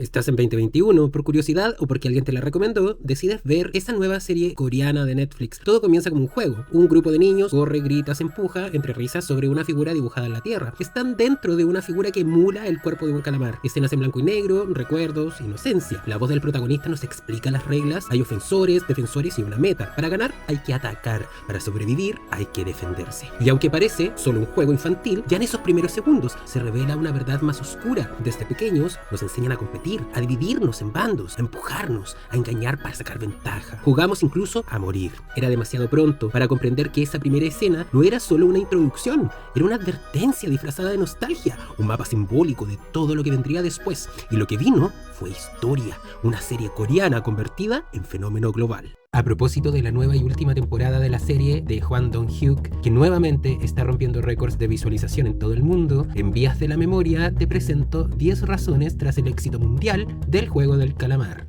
Estás en 2021, por curiosidad o porque alguien te la recomendó, decides ver esa nueva serie coreana de Netflix. Todo comienza como un juego. Un grupo de niños corre, grita, se empuja, entre risas, sobre una figura dibujada en la tierra. Están dentro de una figura que emula el cuerpo de un calamar. Escenas en blanco y negro, recuerdos, inocencia. La voz del protagonista nos explica las reglas. Hay ofensores, defensores y una meta. Para ganar hay que atacar. Para sobrevivir hay que defenderse. Y aunque parece solo un juego infantil, ya en esos primeros segundos se revela una verdad más oscura. Desde pequeños nos enseñan a competir, a dividirnos en bandos, a empujarnos, a engañar para sacar ventaja. Jugamos incluso a morir. Era demasiado pronto para comprender que esa primera escena no era solo una introducción, era una advertencia disfrazada de nostalgia, un mapa simbólico de todo lo que vendría después. Y lo que vino fue historia, una serie coreana convertida en fenómeno global. A propósito de la nueva y última temporada de la serie de Hwang Dong-hyuk, que nuevamente está rompiendo récords de visualización en todo el mundo, en vías de la memoria te presento 10 razones tras el éxito mundial del juego del calamar.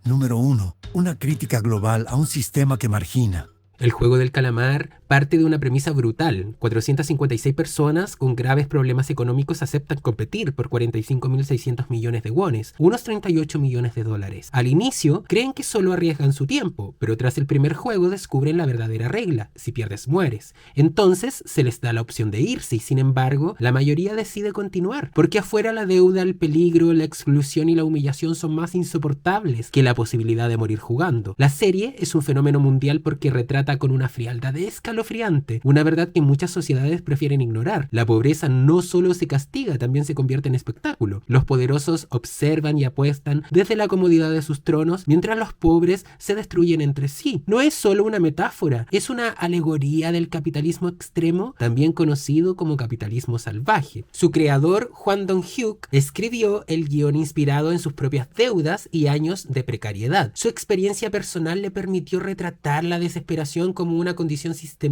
Número 1. Una crítica global a un sistema que margina. El juego del calamar parte de una premisa brutal. 456 personas con graves problemas económicos aceptan competir por 45.600 millones de wones, unos 38 millones de dólares. Al inicio, creen que solo arriesgan su tiempo, pero tras el primer juego descubren la verdadera regla: si pierdes, mueres. Entonces, se les da la opción de irse y, sin embargo, la mayoría decide continuar, porque afuera la deuda, el peligro, la exclusión y la humillación son más insoportables que la posibilidad de morir jugando. La serie es un fenómeno mundial porque retrata con una frialdad escalofriante una verdad que muchas sociedades prefieren ignorar. La pobreza no solo se castiga, también se convierte en espectáculo. Los poderosos observan y apuestan desde la comodidad de sus tronos, mientras los pobres se destruyen entre sí. No es solo una metáfora, es una alegoría del capitalismo extremo, también conocido como capitalismo salvaje. Su creador, Hwang Dong-hyuk, escribió el guión inspirado en sus propias deudas y años de precariedad. Su experiencia personal le permitió retratar la desesperación como una condición sistemática,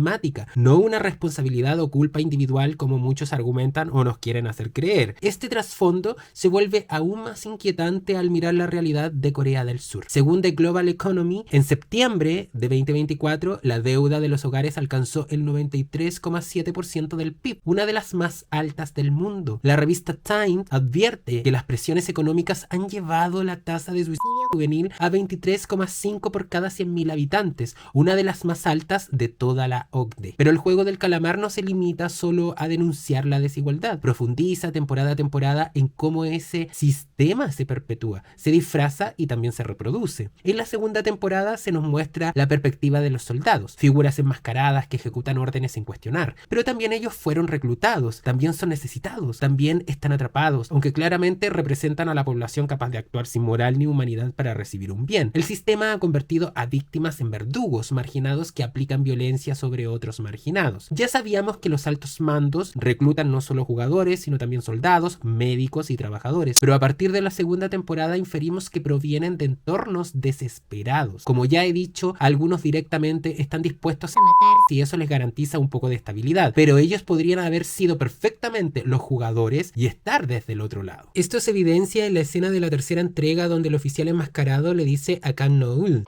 no una responsabilidad o culpa individual como muchos argumentan o nos quieren hacer creer. Este trasfondo se vuelve aún más inquietante al mirar la realidad de Corea del Sur. Según The Global Economy, en septiembre de 2024, la deuda de los hogares alcanzó el 93,7% del PIB, una de las más altas del mundo. La revista Time advierte que las presiones económicas han llevado la tasa de suicidio juvenil a 23,5 por cada 100.000 habitantes, una de las más altas de toda la OCDE. Pero el juego del calamar no se limita solo a denunciar la desigualdad. Profundiza temporada a temporada en cómo ese sistema se perpetúa, se disfraza y también se reproduce. En la segunda temporada se nos muestra la perspectiva de los soldados, figuras enmascaradas que ejecutan órdenes sin cuestionar. Pero también ellos fueron reclutados, también son necesitados, también están atrapados, aunque claramente representan a la población capaz de actuar sin moral ni humanidad para recibir un bien. El sistema ha convertido a víctimas en verdugos, marginados que aplican violencia sobre otros marginados. Ya sabíamos que los altos mandos reclutan no solo jugadores, sino también soldados, médicos y trabajadores, pero a partir de la segunda temporada inferimos que provienen de entornos desesperados. Como ya he dicho, algunos directamente están dispuestos a matar si eso les garantiza un poco de estabilidad, pero ellos podrían haber sido perfectamente los jugadores y estar desde el otro lado. Esto se evidencia en la escena de la tercera entrega donde el oficial enmascarado le dice a Kang Nool: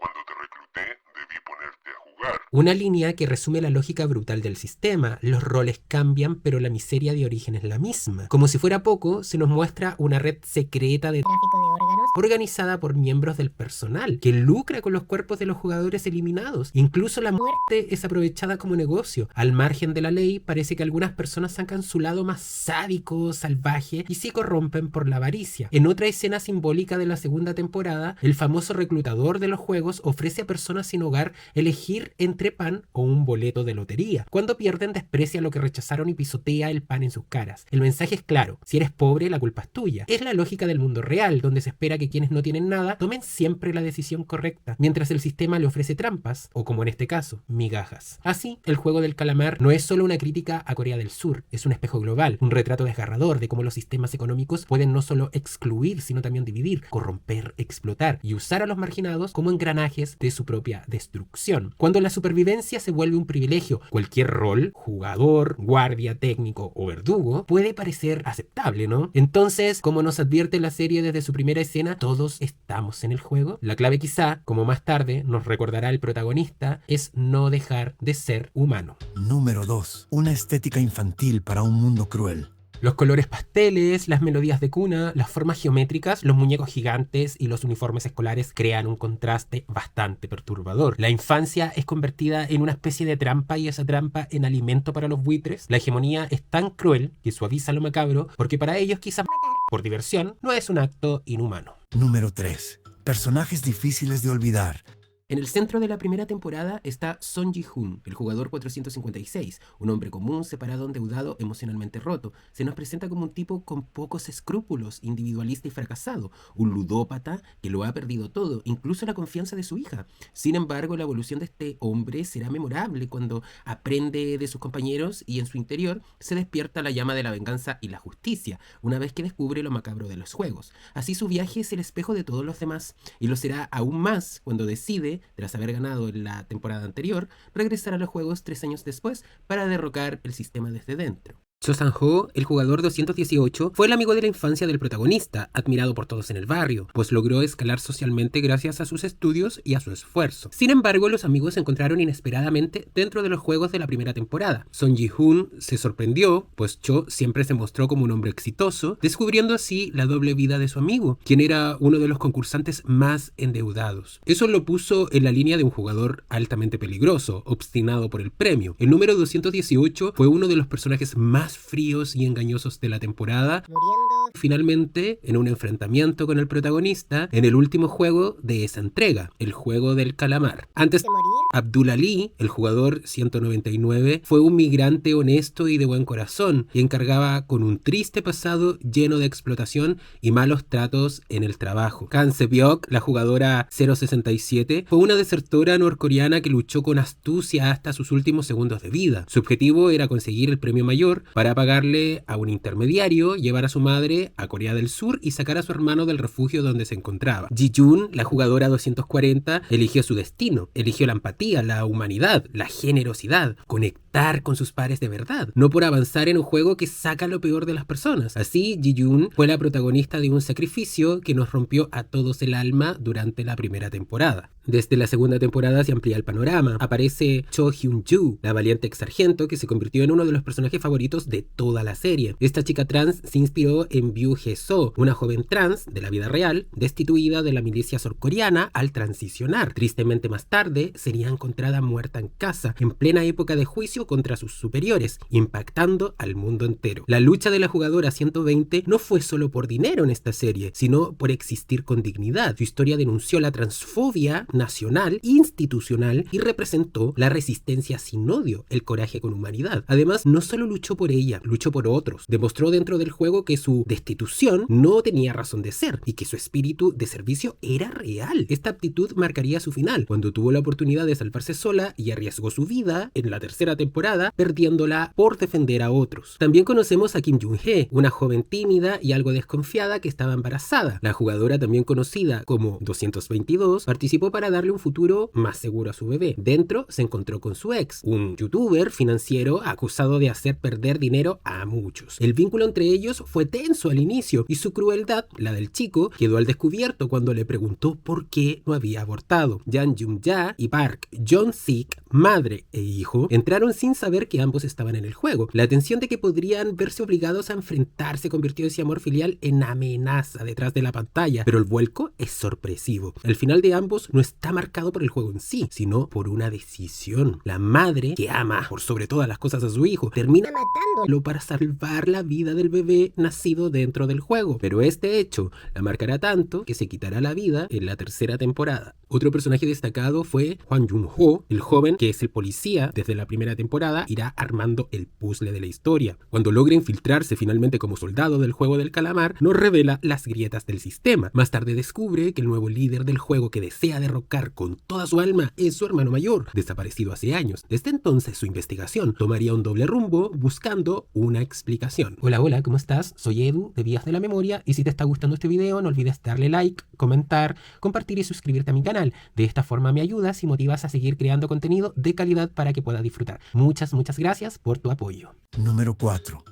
una línea que resume la lógica brutal del sistema. Los roles cambian, pero la miseria de origen es la misma. Como si fuera poco, se nos muestra una red secreta de tráfico de órganos organizada por miembros del personal, que lucra con los cuerpos de los jugadores eliminados. Incluso la muerte es aprovechada como negocio. Al margen de la ley, parece que algunas personas sacan su lado más sádico, salvaje, y se corrompen por la avaricia. En otra escena simbólica de la segunda temporada, el famoso reclutador de los juegos ofrece a personas sin hogar elegir entre pan o un boleto de lotería. Cuando pierden, desprecia lo que rechazaron y pisotea el pan en sus caras. El mensaje es claro: si eres pobre, la culpa es tuya. Es la lógica del mundo real, donde se espera que quienes no tienen nada tomen siempre la decisión correcta, mientras el sistema le ofrece trampas, o como en este caso, migajas. Así, el juego del calamar no es solo una crítica a Corea del Sur, es un espejo global, un retrato desgarrador de cómo los sistemas económicos pueden no solo excluir, sino también dividir, corromper, explotar y usar a los marginados como engranajes de su propia destrucción. Cuando la supervivencia se vuelve un privilegio, cualquier rol, jugador, guardia, técnico o verdugo, puede parecer aceptable, ¿no? Entonces, como nos advierte la serie desde su primera escena, todos estamos en el juego. La clave, quizá, como más tarde nos recordará el protagonista, es no dejar de ser humano. Número 2. Una estética infantil para un mundo cruel. Los colores pasteles, las melodías de cuna, las formas geométricas, los muñecos gigantes y los uniformes escolares crean un contraste bastante perturbador. La infancia es convertida en una especie de trampa y esa trampa en alimento para los buitres. La hegemonía es tan cruel que suaviza lo macabro porque para ellos quizás por diversión no es un acto inhumano. Número 3. Personajes difíciles de olvidar. En el centro de la primera temporada está Son Ji-hoon, el jugador 456, un hombre común, separado, endeudado, emocionalmente roto. Se nos presenta como un tipo con pocos escrúpulos, individualista y fracasado, un ludópata que lo ha perdido todo, incluso la confianza de su hija. Sin embargo, la evolución de este hombre será memorable cuando aprende de sus compañeros y en su interior se despierta la llama de la venganza y la justicia, una vez que descubre lo macabro de los juegos. Así su viaje es el espejo de todos los demás, y lo será aún más cuando decide, tras haber ganado en la temporada anterior, regresar a los juegos 3 años después para derrocar el sistema desde dentro. Cho Sang-ho, el jugador 218, fue el amigo de la infancia del protagonista, admirado por todos en el barrio, pues logró escalar socialmente gracias a sus estudios y a su esfuerzo. Sin embargo, los amigos se encontraron inesperadamente dentro de los juegos de la primera temporada. Son Ji-hoon se sorprendió, pues Cho siempre se mostró como un hombre exitoso, descubriendo así la doble vida de su amigo, quien era uno de los concursantes más endeudados. Eso lo puso en la línea de un jugador altamente peligroso, obstinado por el premio. El número 218 fue uno de los personajes más fríos y engañosos de la temporada, muriendo finalmente en un enfrentamiento con el protagonista en el último juego de esa entrega, el juego del calamar. Antes de morir, Abdul Ali, el jugador 199, fue un migrante honesto y de buen corazón y encargaba con un triste pasado lleno de explotación y malos tratos en el trabajo. Kang Se-byok, la jugadora 067, fue una desertora norcoreana que luchó con astucia hasta sus últimos segundos de vida. Su objetivo era conseguir el premio mayor para pagarle a un intermediario, llevar a su madre a Corea del Sur y sacar a su hermano del refugio donde se encontraba. Ji-jun, la jugadora 240, eligió su destino, eligió la empatía, la humanidad, la generosidad, conectar con sus pares de verdad, no por avanzar en un juego que saca lo peor de las personas. Así, Ji-jun fue la protagonista de un sacrificio que nos rompió a todos el alma durante la primera temporada. Desde la segunda temporada se amplía el panorama. Aparece Cho Hyun-ju, la valiente ex sargento que se convirtió en uno de los personajes favoritos de toda la serie. Esta chica trans se inspiró en Byu Hye-so, una joven trans de la vida real, destituida de la milicia surcoreana al transicionar. Tristemente más tarde sería encontrada muerta en casa, en plena época de juicio contra sus superiores, impactando al mundo entero. La lucha de la jugadora 120 no fue solo por dinero en esta serie, sino por existir con dignidad. Su historia denunció la transfobia nacional, institucional y representó la resistencia sin odio, el coraje con humanidad. Además, no solo luchó por ella, luchó por otros. Demostró dentro del juego que su destitución no tenía razón de ser y que su espíritu de servicio era real. Esta actitud marcaría su final, cuando tuvo la oportunidad de salvarse sola y arriesgó su vida en la tercera temporada, perdiéndola por defender a otros. También conocemos a Kim Jung-hee, una joven tímida y algo desconfiada que estaba embarazada. La jugadora, también conocida como 222, participó para darle un futuro más seguro a su bebé. Dentro se encontró con su ex, un youtuber financiero acusado de hacer perder dinero a muchos. El vínculo entre ellos fue tenso al inicio y su crueldad, la del chico, quedó al descubierto cuando le preguntó por qué no había abortado. Jang Jung-ja y Park Jon-sik, madre e hijo, entraron sin saber que ambos estaban en el juego. La tensión de que podrían verse obligados a enfrentarse convirtió ese amor filial en amenaza detrás de la pantalla, pero el vuelco es sorpresivo. El final de ambos no está marcado por el juego en sí, sino por una decisión. La madre, que ama por sobre todas las cosas a su hijo, termina matándolo para salvar la vida del bebé nacido dentro del juego. Pero este hecho la marcará tanto que se quitará la vida en la tercera temporada. Otro personaje destacado fue Hwang Jun-ho, el joven que es el policía. Desde la primera temporada irá armando el puzzle de la historia. Cuando logra infiltrarse finalmente como soldado del juego del calamar, nos revela las grietas del sistema. Más tarde descubre que el nuevo líder del juego que desea derrocar con toda su alma es su hermano mayor, desaparecido hace años. Desde entonces su investigación tomaría un doble rumbo buscando una explicación. Hola, hola, ¿cómo estás? Soy Edu de Vías de la Memoria y si te está gustando este video no olvides darle like, comentar, compartir y suscribirte a mi canal. De esta forma me ayudas y motivas a seguir creando contenido de calidad para que puedas disfrutar. Muchas gracias por tu apoyo. Número 4.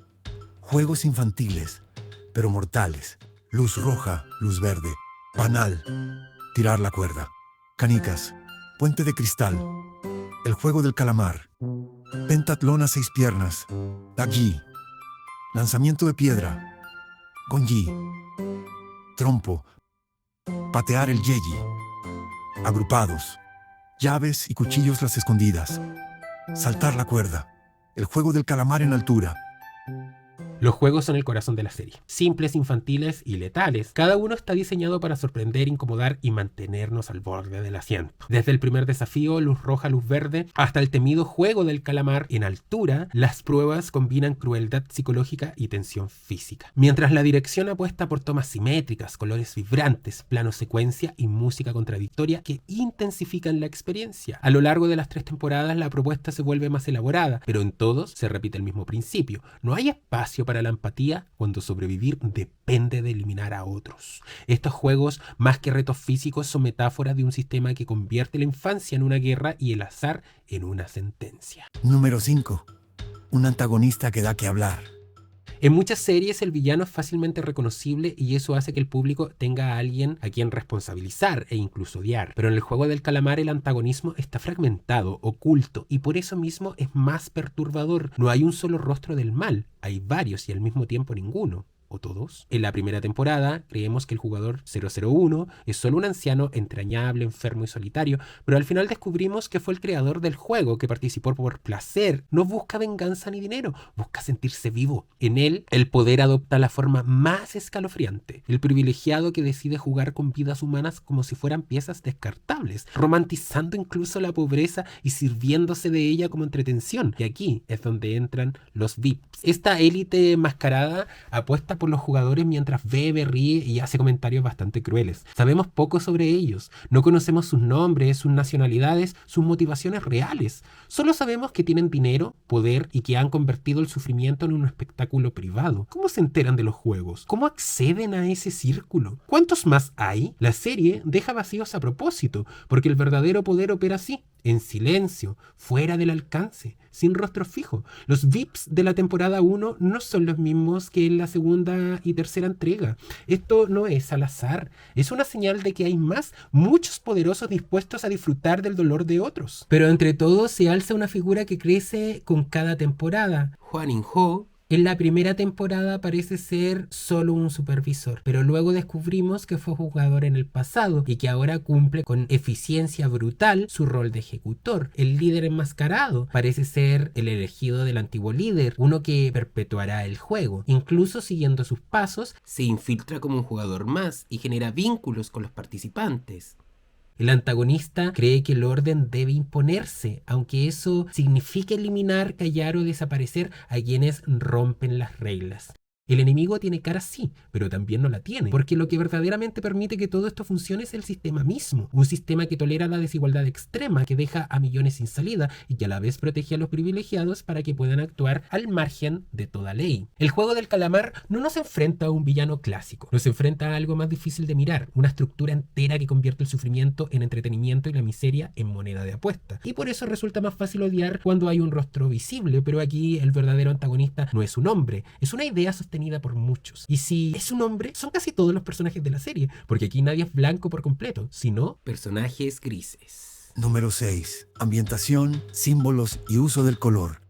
Juegos infantiles, pero mortales. Luz roja, luz verde. Panal. Tirar la cuerda. Canicas. Puente de cristal. El juego del calamar. Pentatlón a 6 piernas. Dagi. lanzamiento de piedra, gonji, trompo, patear el yeji, agrupados, llaves y cuchillos las escondidas, saltar la cuerda, el juego del calamar en altura. Los juegos son el corazón de la serie. Simples, infantiles y letales. Cada uno está diseñado para sorprender, incomodar y mantenernos al borde del asiento. Desde el primer desafío, luz roja, luz verde, hasta el temido juego del calamar en altura, las pruebas combinan crueldad psicológica y tensión física. Mientras la dirección apuesta por tomas simétricas, colores vibrantes, plano secuencia y música contradictoria que intensifican la experiencia. A lo largo de las 3 temporadas, la propuesta se vuelve más elaborada, pero en todos se repite el mismo principio. No hay espacio para la empatía cuando sobrevivir depende de eliminar a otros. Estos juegos, más que retos físicos, son metáforas de un sistema que convierte la infancia en una guerra y el azar en una sentencia. Número 5. Un antagonista que da que hablar. En muchas series el villano es fácilmente reconocible y eso hace que el público tenga a alguien a quien responsabilizar e incluso odiar. Pero en el juego del calamar el antagonismo está fragmentado, oculto y por eso mismo es más perturbador. No hay un solo rostro del mal, hay varios y al mismo tiempo ninguno. ¿O todos? En la primera temporada creemos que el jugador 001 es solo un anciano entrañable, enfermo y solitario, pero al final descubrimos que fue el creador del juego, que participó por placer, no busca venganza ni dinero, busca sentirse vivo. En él, el poder adopta la forma más escalofriante, el privilegiado que decide jugar con vidas humanas como si fueran piezas descartables, romantizando incluso la pobreza y sirviéndose de ella como entretención. Y aquí es donde entran los VIPs. Esta élite enmascarada apuesta por los jugadores mientras bebe, ríe y hace comentarios bastante crueles. Sabemos poco sobre ellos, no conocemos sus nombres, sus nacionalidades, sus motivaciones reales. Solo sabemos que tienen dinero, poder y que han convertido el sufrimiento en un espectáculo privado. ¿Cómo se enteran de los juegos? ¿Cómo acceden a ese círculo? ¿Cuántos más hay? La serie deja vacíos a propósito, porque el verdadero poder opera así, en silencio, fuera del alcance, sin rostro fijo. Los VIPs de la temporada 1 no son los mismos que en la segunda y tercera entrega. Esto no es al azar, es una señal de que hay más, muchos poderosos dispuestos a disfrutar del dolor de otros. Pero entre todos se alza una figura que crece con cada temporada. Hwan In-ho. En la primera temporada parece ser solo un supervisor, pero luego descubrimos que fue jugador en el pasado y que ahora cumple con eficiencia brutal su rol de ejecutor. El líder enmascarado parece ser el elegido del antiguo líder, uno que perpetuará el juego. Incluso siguiendo sus pasos, se infiltra como un jugador más y genera vínculos con los participantes. El antagonista cree que el orden debe imponerse, aunque eso signifique eliminar, callar o desaparecer a quienes rompen las reglas. El enemigo tiene cara sí, pero también no la tiene, porque lo que verdaderamente permite que todo esto funcione es el sistema mismo, un sistema que tolera la desigualdad extrema, que deja a millones sin salida y que a la vez protege a los privilegiados para que puedan actuar al margen de toda ley. El juego del calamar no nos enfrenta a un villano clásico, nos enfrenta a algo más difícil de mirar, una estructura entera que convierte el sufrimiento en entretenimiento y la miseria en moneda de apuesta. Y por eso resulta más fácil odiar cuando hay un rostro visible, pero aquí el verdadero antagonista no es un hombre, es una idea sostenida por muchos. Y si es un hombre, son casi todos los personajes de la serie, porque aquí nadie es blanco por completo, sino personajes grises. Número 6. Ambientación, símbolos y uso del color.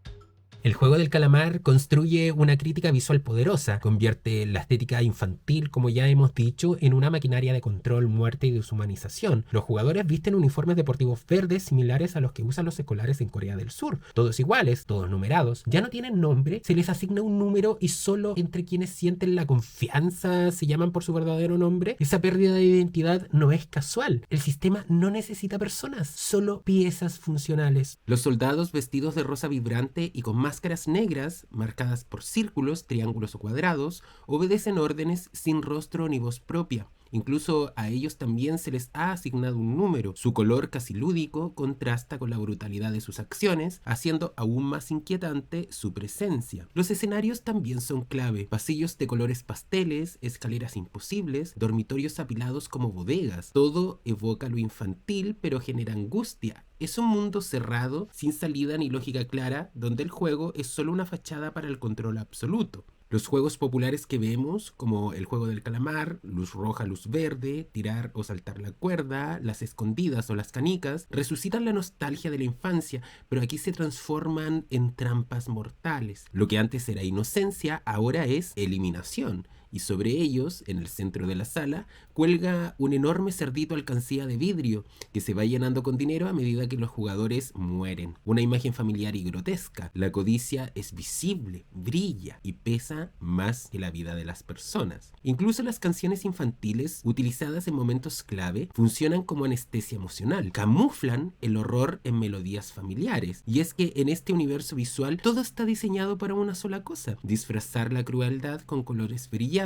El juego del calamar construye una crítica visual poderosa, convierte la estética infantil, como ya hemos dicho, en una maquinaria de control, muerte y deshumanización. Los jugadores visten uniformes deportivos verdes similares a los que usan los escolares en Corea del Sur. Todos iguales, todos numerados, ya no tienen nombre, se les asigna un número y solo entre quienes sienten la confianza se llaman por su verdadero nombre. Esa pérdida de identidad no es casual. El sistema no necesita personas, solo piezas funcionales. Los soldados vestidos de rosa vibrante y con máscaras negras, marcadas por círculos, triángulos o cuadrados, obedecen órdenes sin rostro ni voz propia. Incluso a ellos también se les ha asignado un número. Su color casi lúdico contrasta con la brutalidad de sus acciones, haciendo aún más inquietante su presencia. Los escenarios también son clave. Pasillos de colores pasteles, escaleras imposibles, dormitorios apilados como bodegas. Todo evoca lo infantil, pero genera angustia. Es un mundo cerrado, sin salida ni lógica clara, donde el juego es solo una fachada para el control absoluto. Los juegos populares que vemos, como el juego del calamar, luz roja, luz verde, tirar o saltar la cuerda, las escondidas o las canicas, resucitan la nostalgia de la infancia, pero aquí se transforman en trampas mortales. Lo que antes era inocencia, ahora es eliminación. Y sobre ellos, en el centro de la sala, cuelga un enorme cerdito alcancía de vidrio que se va llenando con dinero a medida que los jugadores mueren. Una imagen familiar y grotesca. La codicia es visible, brilla y pesa más que la vida de las personas. Incluso las canciones infantiles utilizadas en momentos clave funcionan como anestesia emocional. Camuflan el horror en melodías familiares. Y es que en este universo visual todo está diseñado para una sola cosa: disfrazar la crueldad con colores brillantes,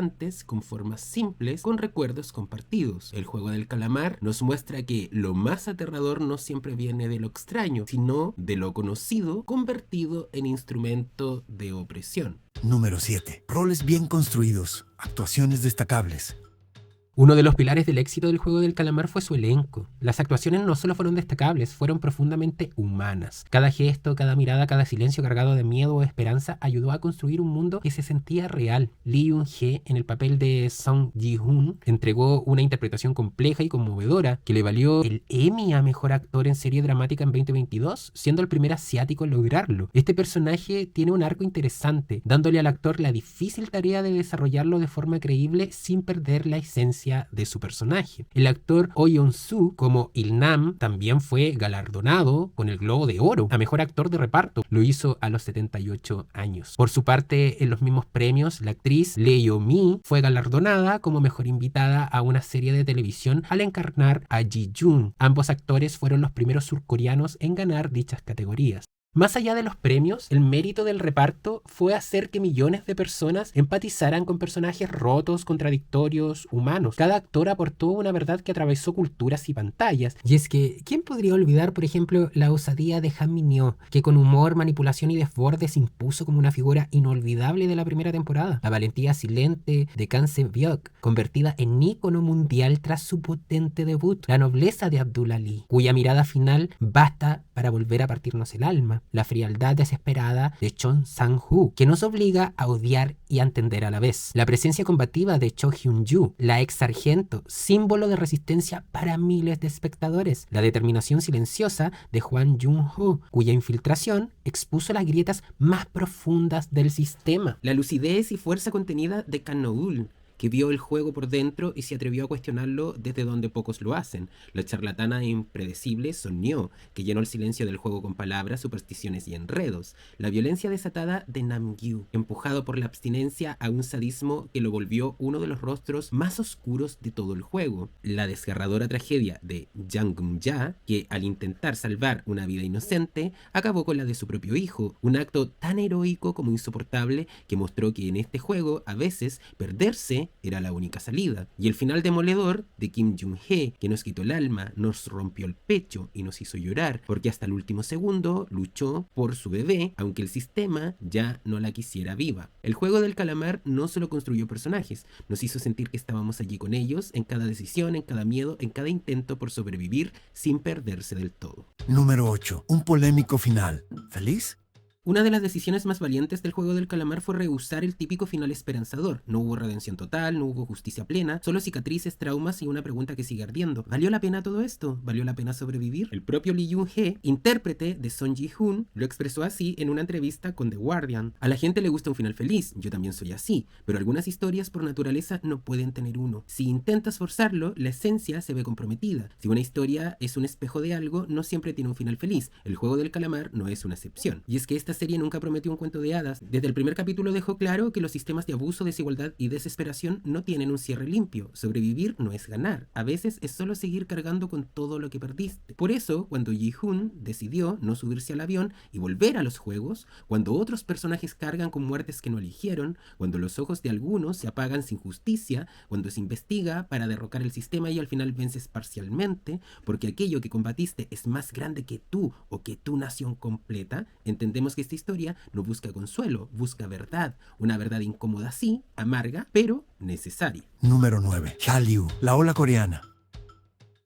con formas simples, con recuerdos compartidos. El juego del calamar nos muestra que lo más aterrador no siempre viene de lo extraño, sino de lo conocido convertido en instrumento de opresión. Número 7. Roles bien construidos, actuaciones destacables. Uno de los pilares del éxito del juego del calamar fue su elenco. Las actuaciones no solo fueron destacables, fueron profundamente humanas. Cada gesto, cada mirada, cada silencio cargado de miedo o esperanza ayudó a construir un mundo que se sentía real. Lee Eun-hye, en el papel de Song Ji-hoon, entregó una interpretación compleja y conmovedora que le valió el Emmy a Mejor Actor en Serie Dramática en 2022, siendo el primer asiático en lograrlo. Este personaje tiene un arco interesante, dándole al actor la difícil tarea de desarrollarlo de forma creíble sin perder la esencia de su personaje. El actor Oh Yeon-soo como Il-nam también fue galardonado con el Globo de Oro a Mejor Actor de Reparto. Lo hizo a los 78 años. Por su parte, en los mismos premios, la actriz Lee Yo-mi fue galardonada como Mejor Invitada a una serie de televisión al encarnar a Ji-jun. Ambos actores fueron los primeros surcoreanos en ganar dichas categorías. Más allá de los premios, el mérito del reparto fue hacer que millones de personas empatizaran con personajes rotos, contradictorios, humanos. Cada actor aportó una verdad que atravesó culturas y pantallas. Y es que, ¿quién podría olvidar, por ejemplo, la osadía de Han Min-hyo, que con humor, manipulación y desborde se impuso como una figura inolvidable de la primera temporada? La valentía silente de Kang Se-byuk, convertida en ícono mundial tras su potente debut. La nobleza de Abdul Ali, cuya mirada final basta para volver a partirnos el alma. La frialdad desesperada de Chon Sang-woo, que nos obliga a odiar y a entender a la vez. La presencia combativa de Cho Hyun-joo, la ex sargento, símbolo de resistencia para miles de espectadores. La determinación silenciosa de Hwang Jung-ho, cuya infiltración expuso las grietas más profundas del sistema. La lucidez y fuerza contenida de Kang No-eul, que vio el juego por dentro y se atrevió a cuestionarlo desde donde pocos lo hacen. La charlatana e impredecible Son Nyo, que llenó el silencio del juego con palabras, supersticiones y enredos. La violencia desatada de Nam-gyu, empujado por la abstinencia a un sadismo que lo volvió uno de los rostros más oscuros de todo el juego. La desgarradora tragedia de Jang Geum-ja, que al intentar salvar una vida inocente, acabó con la de su propio hijo. Un acto tan heroico como insoportable que mostró que en este juego, a veces, perderse era la única salida. Y el final demoledor de Kim Jung-hee, que nos quitó el alma, nos rompió el pecho y nos hizo llorar, porque hasta el último segundo luchó por su bebé, aunque el sistema ya no la quisiera viva. El juego del calamar no solo construyó personajes, nos hizo sentir que estábamos allí con ellos, en cada decisión, en cada miedo, en cada intento por sobrevivir sin perderse del todo. Número 8. Un polémico final. ¿Feliz? Una de las decisiones más valientes del juego del calamar fue rehusar el típico final esperanzador. No hubo redención total, no hubo justicia plena, solo cicatrices, traumas y una pregunta que sigue ardiendo. ¿Valió la pena todo esto? ¿Valió la pena sobrevivir? El propio Lee Eun-hye, intérprete de Son Ji-hoon, lo expresó así en una entrevista con The Guardian. A la gente le gusta un final feliz, yo también soy así, pero algunas historias por naturaleza no pueden tener uno. Si intentas forzarlo, la esencia se ve comprometida. Si una historia es un espejo de algo, no siempre tiene un final feliz. El juego del calamar no es una excepción. Y es que esta serie nunca prometió un cuento de hadas. Desde el primer capítulo dejó claro que los sistemas de abuso, desigualdad y desesperación no tienen un cierre limpio. Sobrevivir no es ganar. A veces es solo seguir cargando con todo lo que perdiste. Por eso, cuando Ji-hoon decidió no subirse al avión y volver a los juegos, cuando otros personajes cargan con muertes que no eligieron, cuando los ojos de algunos se apagan sin justicia, cuando se investiga para derrocar el sistema y al final vences parcialmente, porque aquello que combatiste es más grande que tú o que tu nación completa, entendemos que esta historia no busca consuelo, busca verdad. Una verdad incómoda sí, amarga, pero necesaria. Número 9. Hallyu, la ola coreana.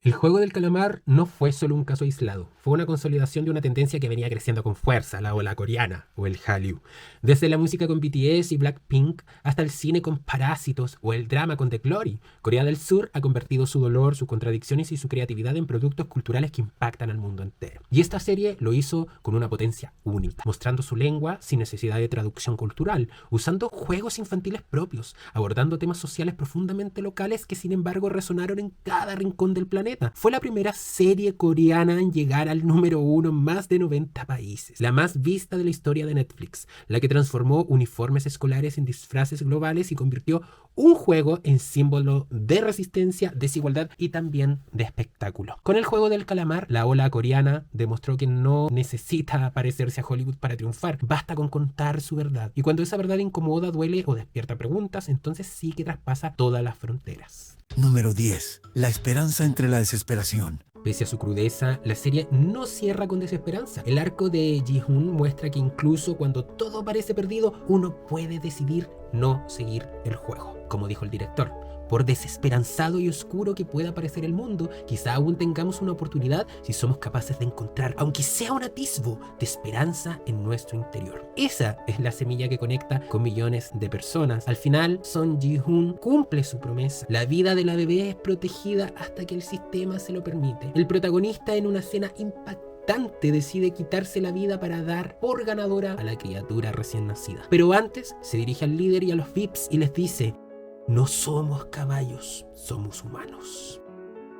El juego del calamar no fue solo un caso aislado, Fue una consolidación de una tendencia que venía creciendo con fuerza, la ola coreana o el Hallyu. Desde la música con BTS y Blackpink hasta el cine con Parásitos o el drama con The Glory, Corea del Sur ha convertido su dolor, sus contradicciones y su creatividad en productos culturales que impactan al mundo entero. Y esta serie lo hizo con una potencia única, mostrando su lengua sin necesidad de traducción cultural, usando juegos infantiles propios, abordando temas sociales profundamente locales que sin embargo resonaron en cada rincón del planeta. Fue la primera serie coreana en llegar al número 1 en más de 90 países, la más vista de la historia de Netflix, la que transformó uniformes escolares en disfraces globales y convirtió un juego en símbolo de resistencia, desigualdad y también de espectáculo. Con el juego del calamar, la ola coreana demostró que no necesita parecerse a Hollywood para triunfar, basta con contar su verdad. Y cuando esa verdad incomoda, duele o despierta preguntas, entonces sí que traspasa todas las fronteras. Número 10. La esperanza entre la desesperación. Pese a su crudeza, la serie no cierra con desesperanza. El arco de Ji-hoon muestra que incluso cuando todo parece perdido, uno puede decidir no seguir el juego. Como dijo el director, por desesperanzado y oscuro que pueda parecer el mundo, quizá aún tengamos una oportunidad si somos capaces de encontrar, aunque sea un atisbo, de esperanza en nuestro interior. Esa es la semilla que conecta con millones de personas. Al final, Son Ji-hoon cumple su promesa. La vida de la bebé es protegida hasta que el sistema se lo permite. El protagonista, en una escena impactante, decide quitarse la vida para dar por ganadora a la criatura recién nacida. Pero antes se dirige al líder y a los VIPs y les dice: no somos caballos, somos humanos.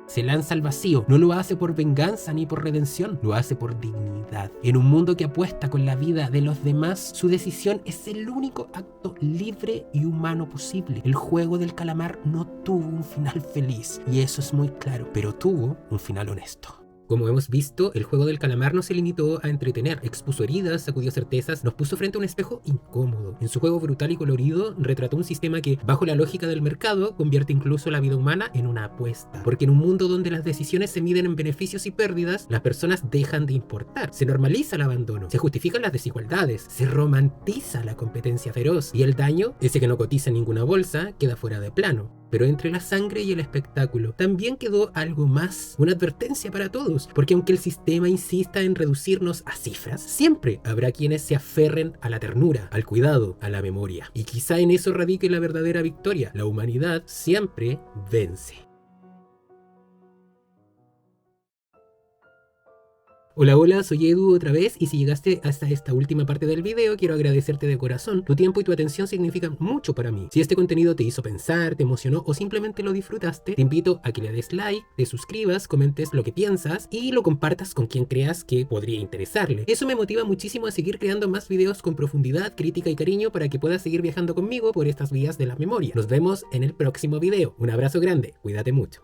Se lanza al vacío, no lo hace por venganza ni por redención, lo hace por dignidad. En un mundo que apuesta con la vida de los demás, su decisión es el único acto libre y humano posible. El juego del calamar no tuvo un final feliz, y eso es muy claro, pero tuvo un final honesto. Como hemos visto, el juego del calamar no se limitó a entretener, expuso heridas, sacudió certezas, nos puso frente a un espejo incómodo. En su juego brutal y colorido, retrató un sistema que, bajo la lógica del mercado, convierte incluso la vida humana en una apuesta. Porque en un mundo donde las decisiones se miden en beneficios y pérdidas, las personas dejan de importar. Se normaliza el abandono, se justifican las desigualdades, se romantiza la competencia feroz, y el daño, ese que no cotiza en ninguna bolsa, queda fuera de plano. Pero entre la sangre y el espectáculo también quedó algo más, una advertencia para todos, porque aunque el sistema insista en reducirnos a cifras, siempre habrá quienes se aferren a la ternura, al cuidado, a la memoria. Y quizá en eso radique la verdadera victoria. La humanidad siempre vence. Hola, hola, soy Edu otra vez, y si llegaste hasta esta última parte del video, quiero agradecerte de corazón. Tu tiempo y tu atención significan mucho para mí. Si este contenido te hizo pensar, te emocionó o simplemente lo disfrutaste, te invito a que le des like, te suscribas, comentes lo que piensas y lo compartas con quien creas que podría interesarle. Eso me motiva muchísimo a seguir creando más videos con profundidad, crítica y cariño para que puedas seguir viajando conmigo por estas vías de la memoria. Nos vemos en el próximo video. Un abrazo grande, cuídate mucho.